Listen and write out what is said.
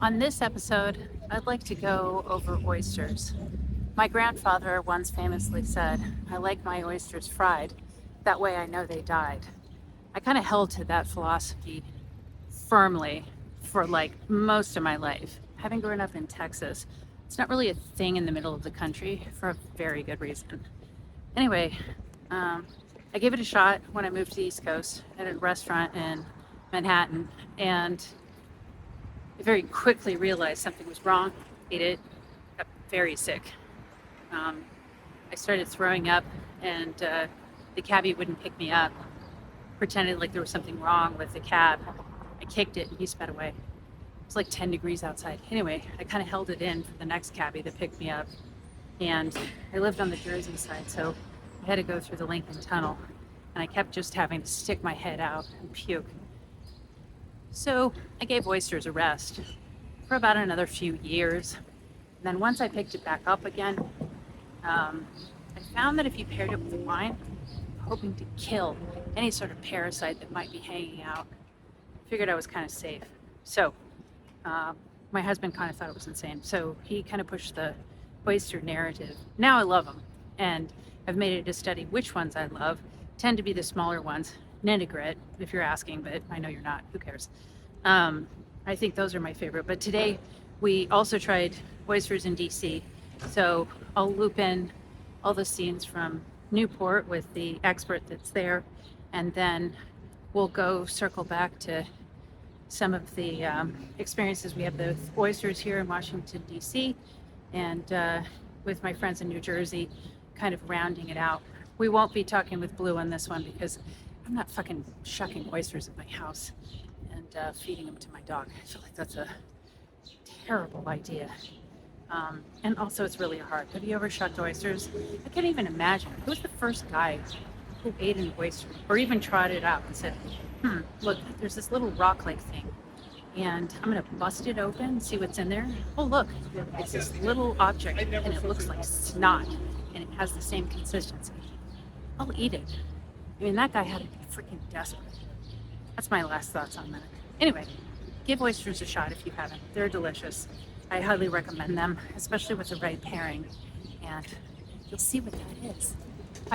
On this episode, I'd like to go over oysters. My grandfather once famously said, I like my oysters fried, that way I know they died. I kind of held to that philosophy firmly for like most of my life. Having grown up in Texas, it's not really a thing in the middle of the country for a very good reason. Anyway, um, I gave it a shot when I moved to the East Coast at a restaurant in Manhattan, and I very quickly realized something was wrong. Ate it, got very sick. Um, I started throwing up, and the cabbie wouldn't pick me up. Pretended like there was something wrong with the cab. I kicked it, and he sped away. It was like 10 degrees outside. Anyway, I kind of held it in for the next cabbie that picked me up. And I lived on the Jersey side, so I had to go through the Lincoln Tunnel. And I kept just having to stick my head out and puke. So I gave oysters a rest for about another few years. And then once I picked it back up again, I found that if you paired it with wine, hoping to kill any sort of parasite that might be hanging out, I figured I was kind of safe. So my husband kind of thought it was insane. So he kind of pushed the oyster narrative. Now I love them. And I've made it a study which ones I love. Tend to be the smaller ones. Ninegret, if you're asking, but I know you're not. Who cares? I think those are my favorite. But today we also tried oysters in DC. So I'll loop in all the scenes from Newport with the expert that's there. And then we'll go circle back to some of the experiences we have with oysters here in Washington, D.C. and with my friends in New Jersey, kind of rounding it out. We won't be talking with Blue on this one because I'm not fucking shucking oysters at my house and feeding them to my dog. I feel like that's a terrible idea. And also, it's really hard. Have you ever shucked oysters? I can't even imagine. Who was the first guy who ate an oyster or even tried it out and said, look, there's this little rock-like thing, and I'm gonna bust it open, see what's in there. Oh, look, it's this little object, and it looks like snot, and it has the same consistency. I'll eat it. I mean, that guy had to be freaking desperate. That's my last thoughts on that. Anyway, give oysters a shot if you haven't. They're delicious. I highly recommend them, especially with the right pairing, and you'll see what that is.